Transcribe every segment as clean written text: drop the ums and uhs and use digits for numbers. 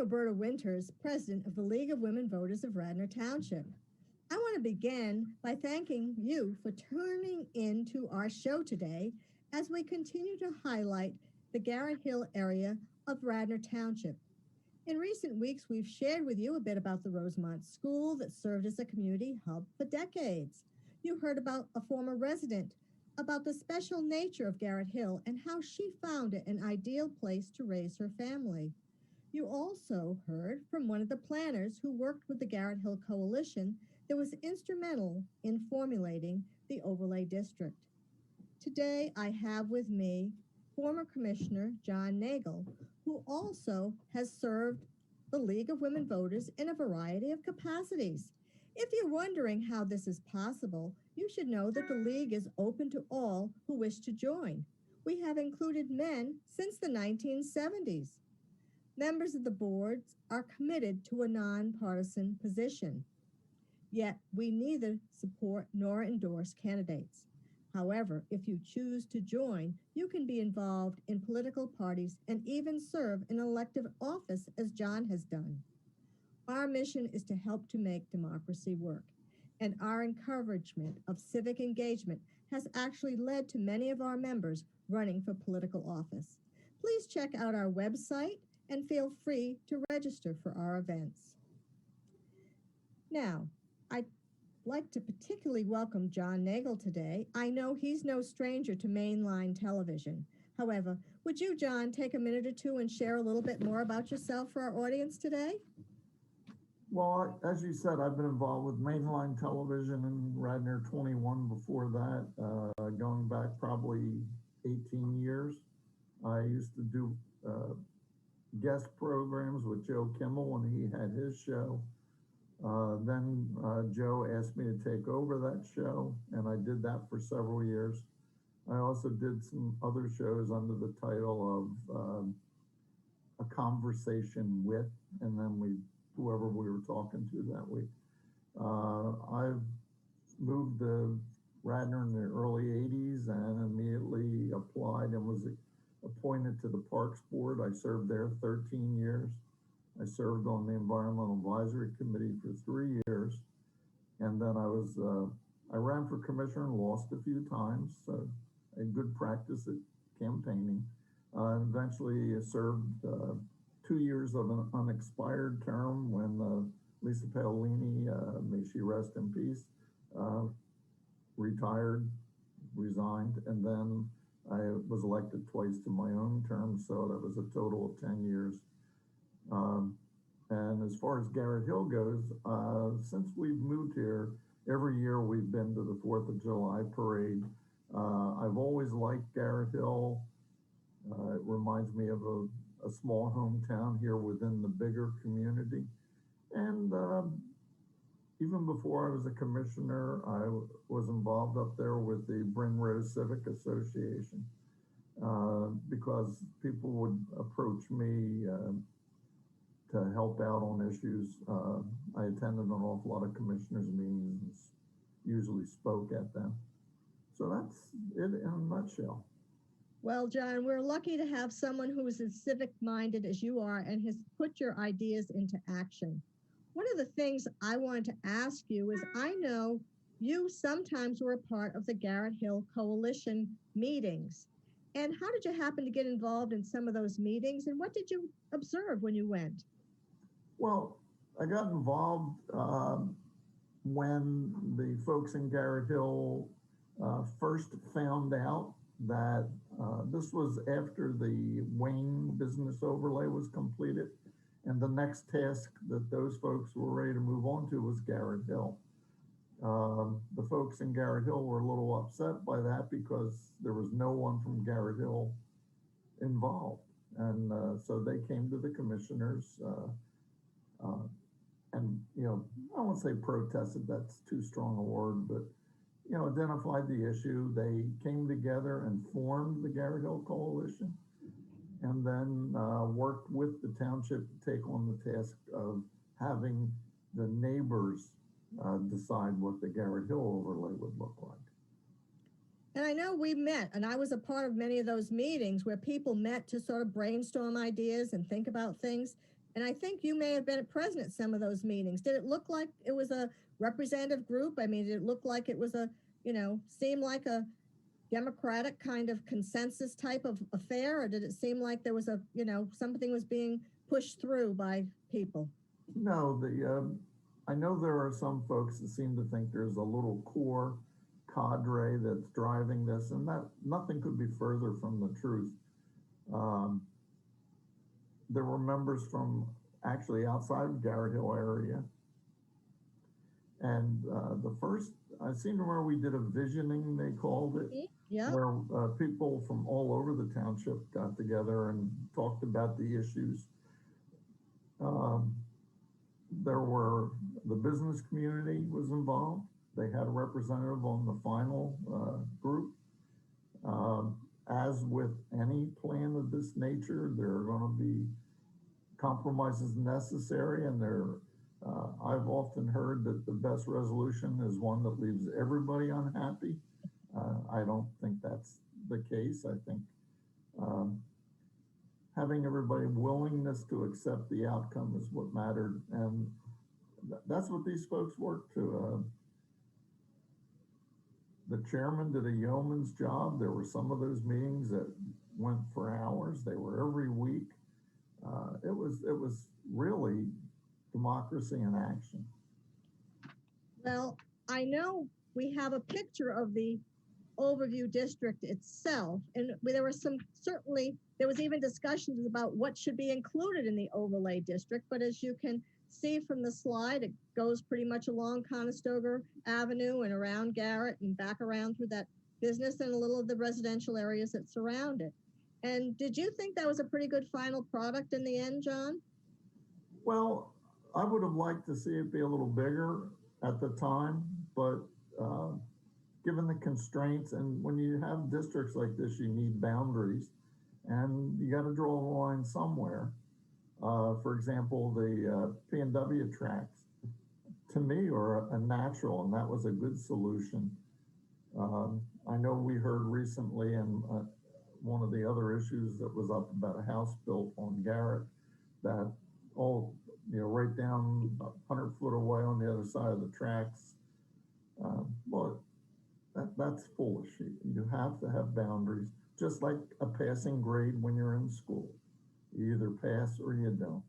Roberta Winters, President of the League of Women Voters of Radnor Township. I want to begin by thanking you for tuning in to our show today as we continue to highlight the Garrett Hill area of Radnor Township. In recent weeks, we've shared with you a bit about the Rosemont School that served as a community hub for decades. You heard about a former resident, about the special nature of Garrett Hill and how she found it an ideal place to raise her family. You also heard from one of the planners who worked with the Garrett Hill Coalition that was instrumental in formulating the overlay district. Today, I have with me former Commissioner John Nagle, who also has served the League of Women Voters in a variety of capacities. If you're wondering how this is possible, you should know that the League is open to all who wish to join. We have included men since the 1970s. Members of the boards are committed to a nonpartisan position. Yet we neither support nor endorse candidates. However, if you choose to join, you can be involved in political parties and even serve in elective office as John has done. Our mission is to help to make democracy work, and our encouragement of civic engagement has actually led to many of our members running for political office. Please check out our website and feel free to register for our events. Now, I'd like to particularly welcome John Nagle today. I know he's no stranger to mainline television. However, would you, John, take a minute or two and share a little bit more about yourself for our audience today? Well, as you said, I've been involved with mainline television in Radnor 21 before that, going back probably 18 years. I used to do guest programs with Joe Kimmel when he had his show. Then Joe asked me to take over that show, and I did that for several years. I also did some other shows under the title of A Conversation With, and then whoever we were talking to that week. I've moved to Radnor in the early 80s and immediately applied and was appointed to the Parks Board. I served there 13 years. I served on the Environmental Advisory Committee for 3 years. And then I ran for commissioner and lost a few times. So a good practice at campaigning. Eventually served 2 years of an unexpired term when Lisa Paolini, may she rest in peace, retired, resigned, and then I was elected twice to my own term, so that was a total of 10 years. And as far as Garrett Hill goes, since we've moved here, every year we've been to the 4th of July parade. I've always liked Garrett Hill. It reminds me of a small hometown here within the bigger community. And even before I was a commissioner, I was involved up there with the Bryn Rose Civic Association because people would approach me to help out on issues. I attended an awful lot of commissioners' meetings and usually spoke at them. So that's it in a nutshell. Well, John, we're lucky to have someone who is as civic-minded as you are and has put your ideas into action. One of the things I wanted to ask you is, I know you sometimes were a part of the Garrett Hill Coalition meetings. And how did you happen to get involved in some of those meetings, and what did you observe when you went? Well, I got involved when the folks in Garrett Hill first found out that this was after the Wayne business overlay was completed, and the next task that those folks were ready to move on to was Garrett Hill. The folks in Garrett Hill were a little upset by that because there was no one from Garrett Hill involved, and so they came to the commissioners and, you know, I won't say protested, that's too strong a word, but, you know, identified the issue. They came together and formed the Garrett Hill Coalition, and then worked with the township to take on the task of having the neighbors decide what the Garrett Hill overlay would look like. And I know we met, and I was a part of many of those meetings where people met to sort of brainstorm ideas and think about things. And I think you may have been present at some of those meetings. Did it look like it was a representative group? I mean, did it look like it was a, seem like a democratic kind of consensus type of affair? Or did it seem like there was something was being pushed through by people? No, I know there are some folks that seem to think there's a little core cadre that's driving this, and that nothing could be further from the truth. There were members from actually outside of Garrett Hill area. And I seem to remember we did a visioning, they called it, yeah, where people from all over the township got together and talked about the issues. There were, the business community was involved. They had a representative on the final group. As with any plan of this nature, there are going to be compromises necessary, and I've often heard that the best resolution is one that leaves everybody unhappy. I don't think that's the case. I think having everybody willingness to accept the outcome is what mattered, and that's what these folks worked to. The chairman did a yeoman's job. There were some of those meetings that went for hours. They were every week. It was really democracy in action. Well, I know we have a picture of the overview district itself, and there was there was even discussions about what should be included in the overlay district, but as you can see from the slide, it goes pretty much along Conestoga Avenue and around Garrett and back around through that business and a little of the residential areas that surround it. And did you think that was a pretty good final product in the end, John? Well, I would have liked to see it be a little bigger at the time, but given the constraints, and when you have districts like this, you need boundaries, and you got to draw a line somewhere. For example, the P&W tracks, to me, are a natural, and that was a good solution. I know we heard recently, and one of the other issues that was up about a house built on Garrett, that right down 100 foot away on the other side of the tracks. Well, that's foolish. You have to have boundaries, just like a passing grade when you're in school. You either pass or you don't.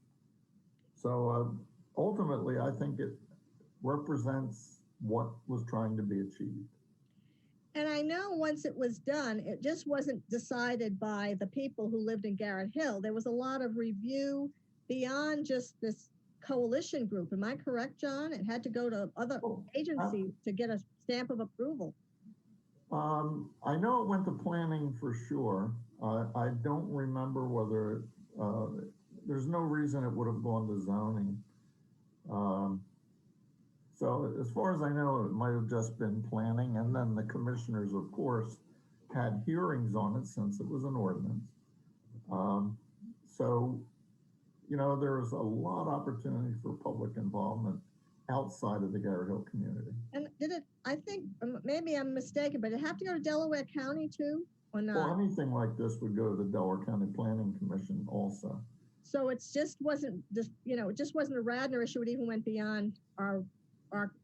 So ultimately, I think it represents what was trying to be achieved. And I know once it was done, it just wasn't decided by the people who lived in Garrett Hill. There was a lot of review beyond just this coalition group. Am I correct, John? It had to go to other agencies to get a stamp of approval. I know it went to planning for sure. I don't remember whether, there's no reason it would have gone to zoning. So as far as I know, it might have just been planning, and then the commissioners, of course, had hearings on it since it was an ordinance. So, there was a lot of opportunity for public involvement outside of the Garrett Hill community. And I think, maybe I'm mistaken, but did it have to go to Delaware County too, or not? Well, anything like this would go to the Delaware County Planning Commission also. So it just wasn't it just wasn't a Radnor issue. It even went beyond our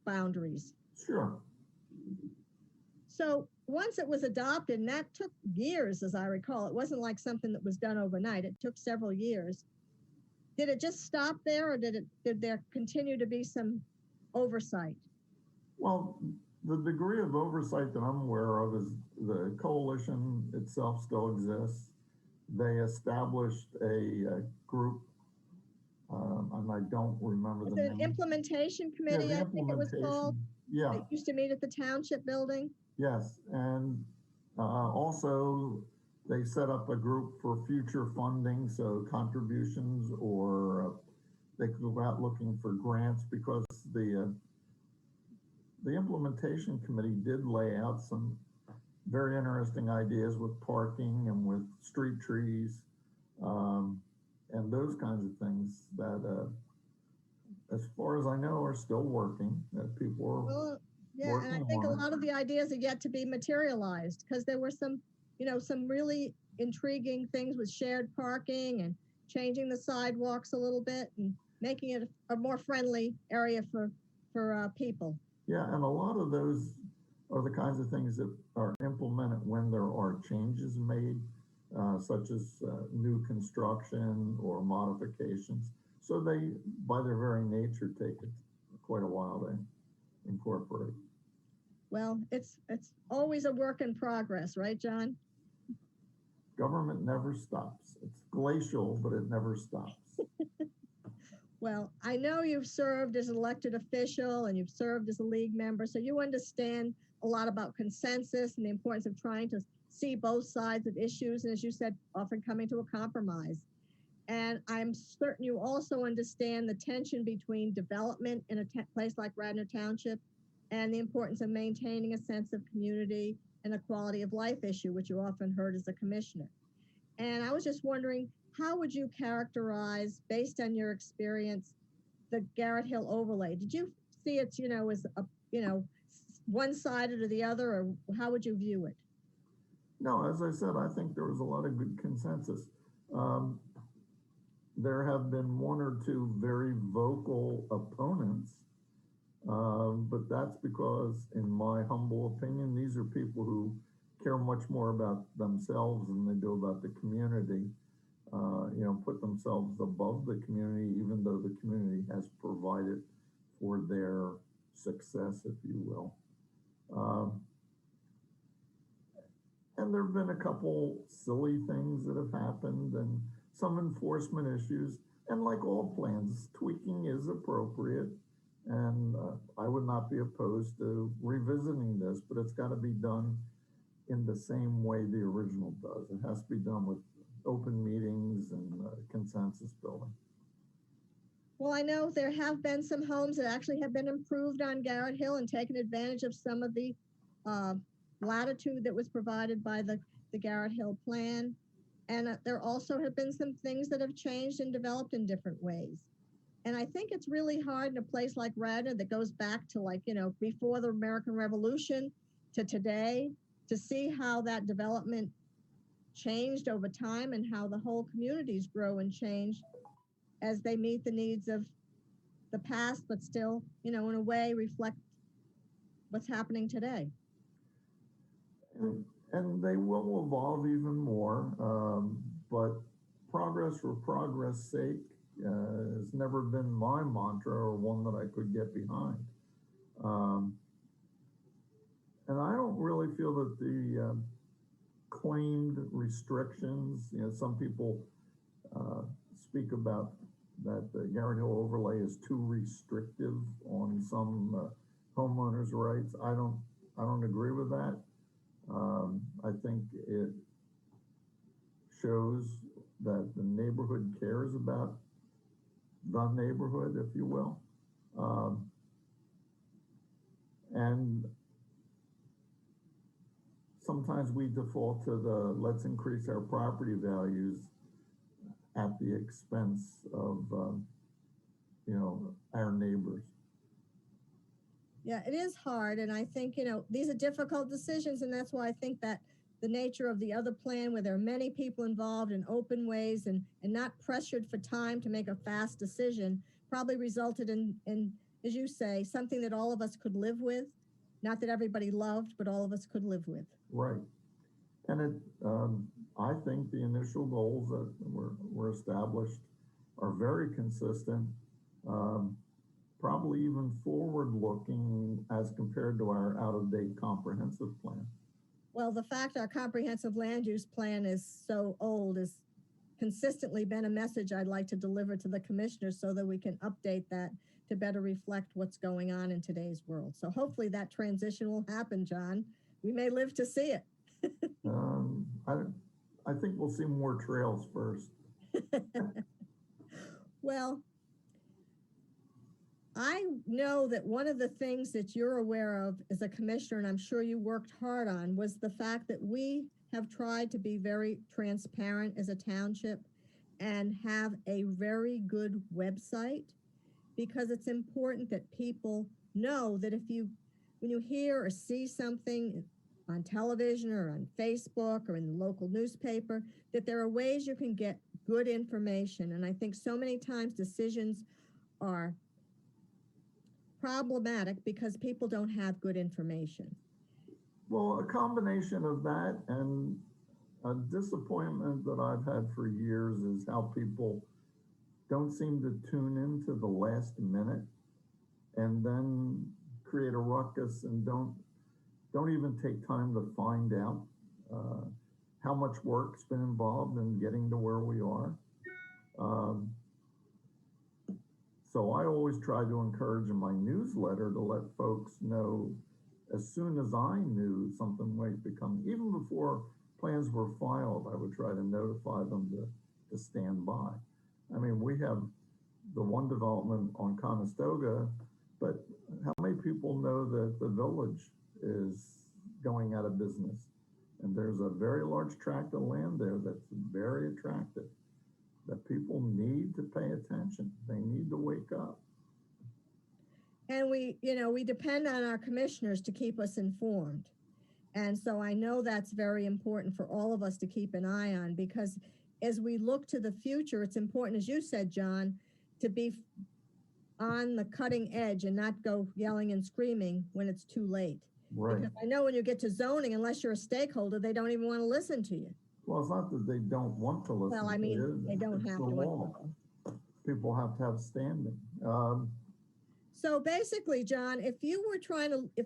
boundaries. Sure. So once it was adopted, and that took years, as I recall, it wasn't like something that was done overnight. It took several years. Did it just stop there, or did there continue to be some oversight? Well, the degree of oversight that I'm aware of is the coalition itself still exists. They established a group, and I don't remember the name. An implementation committee, Yeah, I think it was called. Yeah. It used to meet at the township building. Yes, and also they set up a group for future funding, so contributions, or they could go out looking for grants, because the implementation committee did lay out some very interesting ideas with parking and with street trees, and those kinds of things that, as far as I know, are still working, that people are yeah, and I think a lot of the ideas are yet to be materialized, because there were some really intriguing things with shared parking and changing the sidewalks a little bit and making it a more friendly area for people. Yeah, and a lot of those are the kinds of things that are implemented when there are changes made, such as new construction or modifications. So they, by their very nature, take it quite a while to incorporate. Well, it's always a work in progress, right, John? Government never stops. It's glacial, but it never stops. Well, I know you've served as an elected official and you've served as a league member, so you understand a lot about consensus and the importance of trying to see both sides of issues, and as you said, often coming to a compromise. And I'm certain you also understand the tension between development in a place like Radnor Township and the importance of maintaining a sense of community and a quality of life issue, which you often heard as a commissioner. And I was just wondering, how would you characterize, based on your experience, the Garrett Hill overlay? Did you see it, as a, one-sided or the other, or how would you view it? No, as I said, I think there was a lot of good consensus. There have been one or two very vocal opponents, but that's because, in my humble opinion, these are people who care much more about themselves than they do about the community. Put themselves above the community, even though the community has provided for their success, if you will. And there have been a couple silly things that have happened and some enforcement issues. And like all plans, tweaking is appropriate. And I would not be opposed to revisiting this, but it's got to be done in the same way the original does. It has to be done with open meetings and consensus building. Well, I know there have been some homes that actually have been improved on Garrett Hill and taken advantage of some of the latitude that was provided by the Garrett Hill plan. And there also have been some things that have changed and developed in different ways. And I think it's really hard in a place like Radnor that goes back to before the American Revolution to today, to see how that development changed over time and how the whole communities grow and change as they meet the needs of the past, but still, in a way reflect what's happening today. And they will evolve even more, but progress for progress' sake has never been my mantra or one that I could get behind. And I don't really feel that the claimed restrictions, some people speak about that the Garrett Hill overlay is too restrictive on some homeowners' rights. I don't agree with that. I think it shows that the neighborhood cares about the neighborhood, if you will. And sometimes we default to the let's increase our property values at the expense of, our neighbors. Yeah, it is hard. And I think, these are difficult decisions. And that's why I think that the nature of the other plan, where there are many people involved in open ways and not pressured for time to make a fast decision, probably resulted in, as you say, something that all of us could live with. Not that everybody loved, but all of us could live with. Right. And I think the initial goals that were established are very consistent, probably even forward-looking as compared to our out-of-date comprehensive plan. Well, the fact our comprehensive land use plan is so old has consistently been a message I'd like to deliver to the commissioners so that we can update that to better reflect what's going on in today's world. So hopefully that transition will happen, John. We may live to see it. I think we'll see more trails first. Well, I know that one of the things that you're aware of as a commissioner, and I'm sure you worked hard on, was the fact that we have tried to be very transparent as a township and have a very good website, because it's important that people know that when you hear or see something on television or on Facebook or in the local newspaper, that there are ways you can get good information. And I think so many times decisions are problematic because people don't have good information. Well, a combination of that and a disappointment that I've had for years is how people don't seem to tune into the last minute and then create a ruckus and don't even take time to find out how much work's been involved in getting to where we are. So I always try to encourage in my newsletter to let folks know as soon as I knew something might become, even before plans were filed, I would try to notify them to stand by. I mean, we have the one development on Conestoga, but how many people know that the village is going out of business? And there's a very large tract of land there that's very attractive, that people need to pay attention. They need to wake up. And we depend on our commissioners to keep us informed. And so I know that's very important for all of us to keep an eye on, because as we look to the future, it's important, as you said, John, to be on the cutting edge and not go yelling and screaming when it's too late. Right. Because I know when you get to zoning, unless you're a stakeholder, they don't even want to listen to you. Well, it's not that they don't want to listen. Well, I mean, they don't have the to. law. People have to have standing. So basically, John, if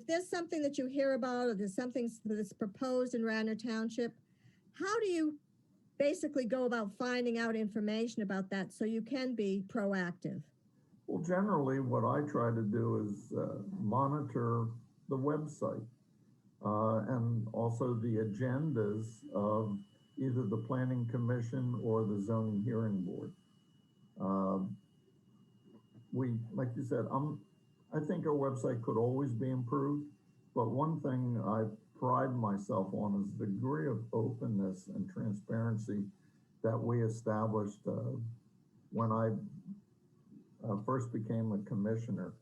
there's something that you hear about, or there's something that's proposed in Radnor Township, how do you basically go about finding out information about that so you can be proactive? Well, generally, what I try to do is monitor the website and also the agendas of either the Planning Commission or the Zoning Hearing Board. Like you said, I think our website could always be improved, but one thing I pride myself on is the degree of openness and transparency that we established when I first became a commissioner.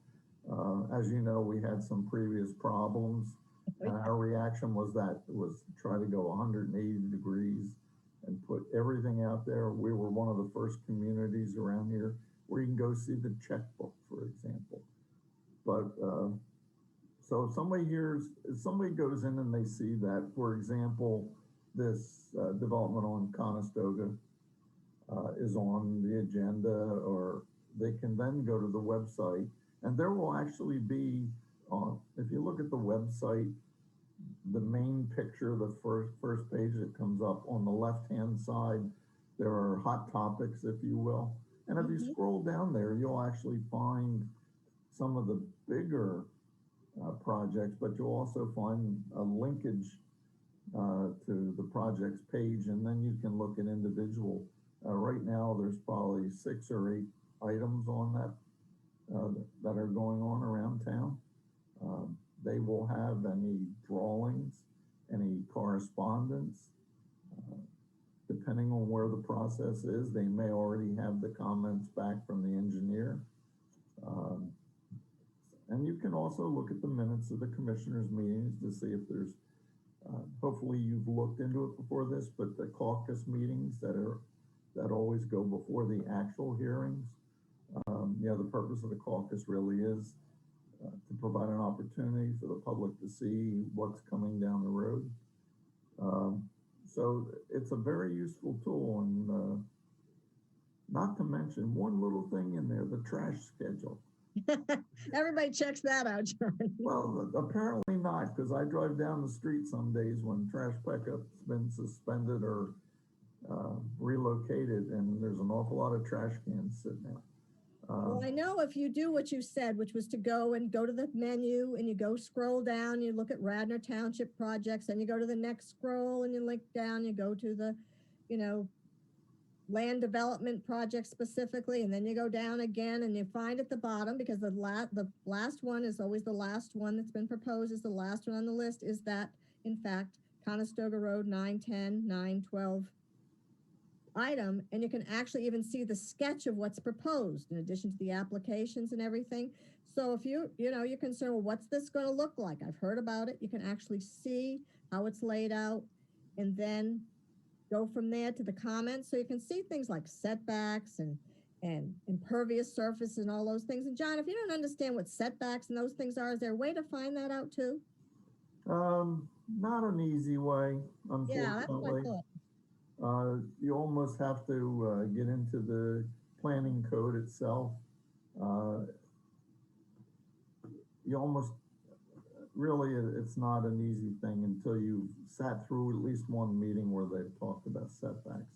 As you know, we had some previous problems, and our reaction was try to go 180 degrees and put everything out there. We were one of the first communities around here where you can go see the checkbook, for example. But so if somebody goes in and they see that, for example, this development on Conestoga is on the agenda, or they can then go to the website, and there will actually be, if you look at the website, the main picture, the first page that comes up on the left-hand side, there are hot topics, if you will. And if you scroll down there, you'll actually find some of the bigger projects, but you'll also find a linkage to the project's page, and then you can look at individual. Right now, there's probably 6 or 8 items on that that are going on around town. They will have any drawings, any correspondence. Depending on where the process is, they may already have the comments back from the engineer. And you can also look at the minutes of the commissioners' meetings to see if there's, hopefully you've looked into it before this, but the caucus meetings that always go before the actual hearings. The purpose of the caucus really is to provide an opportunity for the public to see what's coming down the road. So it's a very useful tool, and not to mention one little thing in there, the trash schedule. Everybody checks that out, John. Well, apparently not, because I drive down the street some days when trash pickup's been suspended or relocated, and there's an awful lot of trash cans sitting there. Well, I know if you do what you said, which was to go to the menu and you go scroll down, you look at Radnor Township projects, and you go to the next scroll and you link down, you go to the, land development project specifically, and then you go down again and you find at the bottom, because the last one is always the last one that's been proposed, is the last one on the list, is that, in fact, Conestoga Road 910, 912 item, and you can actually even see the sketch of what's proposed in addition to the applications and everything. So if you're concerned, well, what's this going to look like? I've heard about it. You can actually see how it's laid out, and then go from there to the comments so you can see things like setbacks and impervious surface and all those things. And John, if you don't understand what setbacks and those things are, is there a way to find that out too? Not an easy way, Yeah, that's what I unfortunately. thought. You almost have to get into the planning code itself. Uh, you almost really, it's not an easy thing until you've sat through at least one meeting where they've talked about setbacks.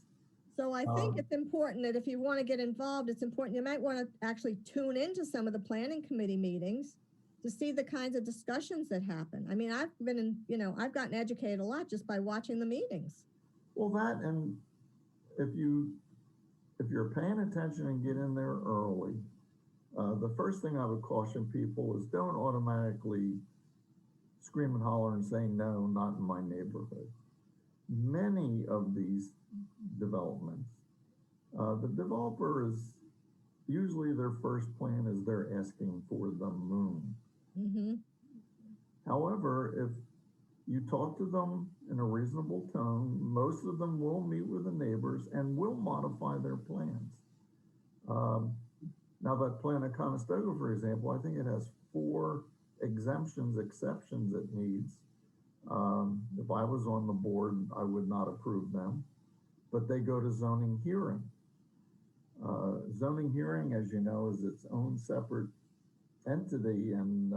So I think it's important that if you want to get involved, it's important, you might want to actually tune into some of the planning committee meetings to see the kinds of discussions that happen. I mean, I've been in, I've gotten educated a lot just by watching the meetings. Well, that, and if you're paying attention and get in there early, the first thing I would caution people is don't automatically scream and holler and say, no, not in my neighborhood. Many of these developments, the developer is usually their first plan is they're asking for the moon. Mm-hmm. However, if you talk to them in a reasonable tone, most of them will meet with the neighbors and will modify their plans. Now that plan at Conestoga, for example, I think it has 4 exceptions it needs. If I was on the board, I would not approve them, but they go to zoning hearing. Zoning hearing, as you know, is its own separate entity, and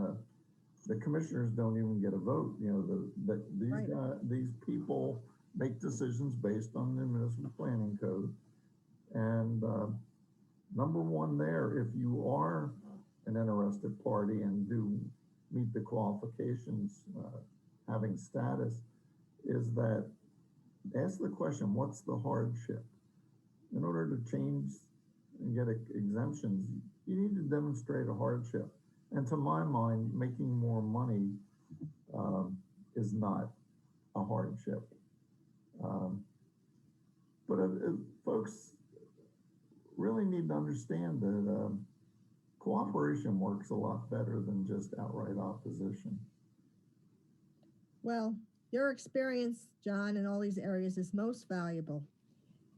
the commissioners don't even get a vote. These people make decisions based on the municipal planning code. And number one there, if you are an interested party and do meet the qualifications, having status, is that ask the question, what's the hardship? In order to change and get exemptions, you need to demonstrate a hardship. And to my mind, making more money is not a hardship. But folks really need to understand that cooperation works a lot better than just outright opposition. Well, your experience, John, in all these areas is most valuable.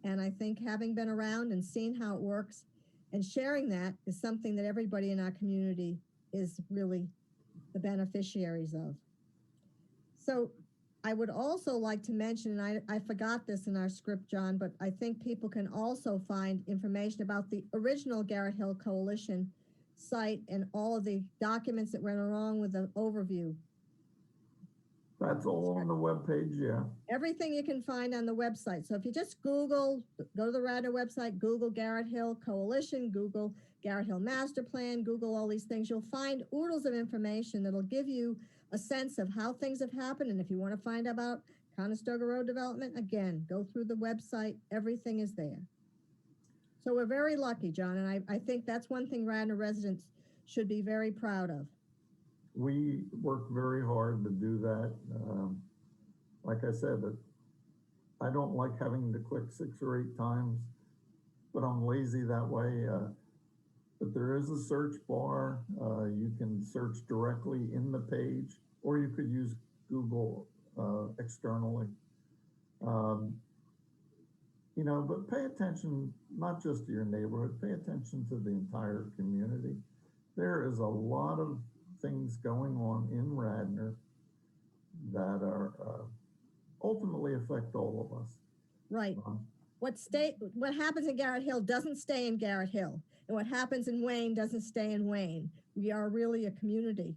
And I think having been around and seen how it works and sharing that is something that everybody in our community is really the beneficiaries of. So I would also like to mention, and I forgot this in our script, John, but I think people can also find information about the original Garrett Hill Coalition site and all of the documents that went along with the overview. That's all on the webpage, yeah. Everything you can find on the website. So if you just Google, go to the Radnor website, Google Garrett Hill Coalition, Google Garrett Hill Master Plan, Google all these things, you'll find oodles of information that'll give you a sense of how things have happened. And if you want to find about Conestoga Road development, again, go through the website. Everything is there. So we're very lucky, John, and I think that's one thing Radnor residents should be very proud of. We work very hard to do that. Like I said, I don't like having to click 6 or 8 times, but I'm lazy that way. But there is a search bar. You can search directly in the page, or you could use Google externally. But pay attention, not just to your neighborhood, pay attention to the entire community. There is a lot of things going on in Radnor that are ultimately affect all of us. Right. What happens in Garrett Hill doesn't stay in Garrett Hill, and what happens in Wayne doesn't stay in Wayne. We are really a community.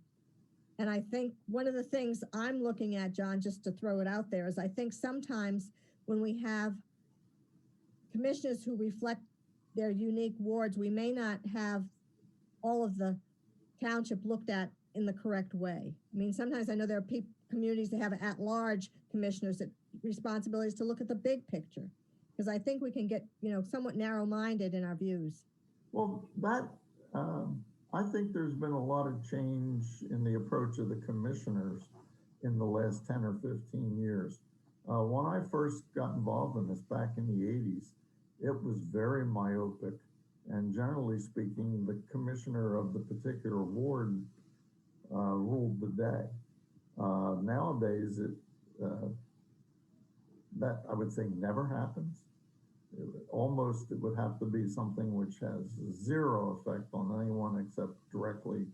And I think one of the things I'm looking at, John, just to throw it out there, is I think sometimes when we have commissioners who reflect their unique wards, we may not have all of the township looked at in the correct way. I mean, sometimes I know there are communities that have at-large commissioners that responsibilities to look at the big picture, because I think we can get, somewhat narrow-minded in our views. Well, I think there's been a lot of change in the approach of the commissioners in the last 10 or 15 years. When I first got involved in this back in the 80s, it was very myopic. And generally speaking, the commissioner of the particular ward ruled the day. Nowadays, that I would say never happens. It would have to be something which has zero effect on anyone except directly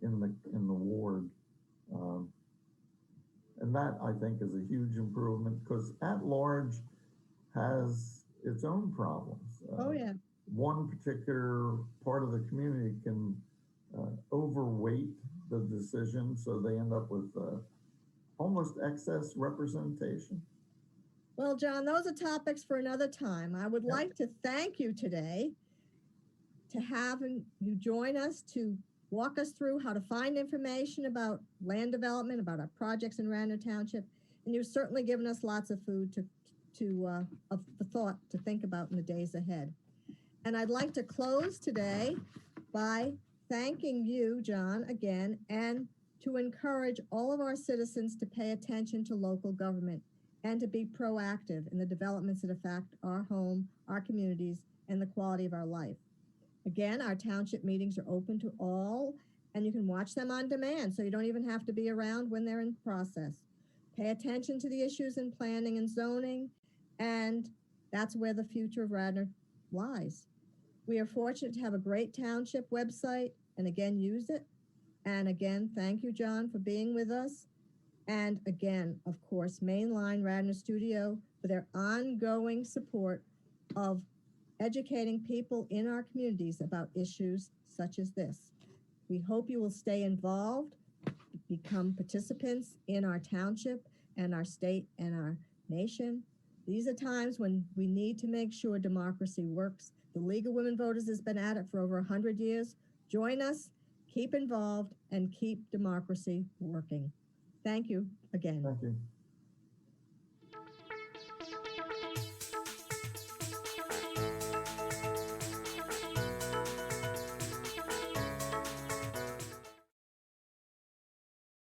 in the ward. And that I think is a huge improvement because at large has its own problems. Oh, yeah. One particular part of the community can overweight the decision, so they end up with almost excess representation. Well, John, those are topics for another time. I would like to thank you today to having you join us to walk us through how to find information about land development, about our projects in Radnor Township. And you've certainly given us lots of food for thought to think about in the days ahead. And I'd like to close today by thanking you, John, again, and to encourage all of our citizens to pay attention to local government and to be proactive in the developments that affect our home, our communities, and the quality of our life. Again, our township meetings are open to all, and you can watch them on demand, so you don't even have to be around when they're in process. Pay attention to the issues in planning and zoning, and that's where the future of Radnor lies. We are fortunate to have a great township website, and again, use it. And again, thank you, John, for being with us. And again, of course, Mainline Radnor Studio for their ongoing support of educating people in our communities about issues such as this. We hope you will stay involved, become participants in our township and our state and our nation. These are times when we need to make sure democracy works. The League of Women Voters has been at it for over 100 years. Join us, keep involved, and keep democracy working. Thank you again. Thank you.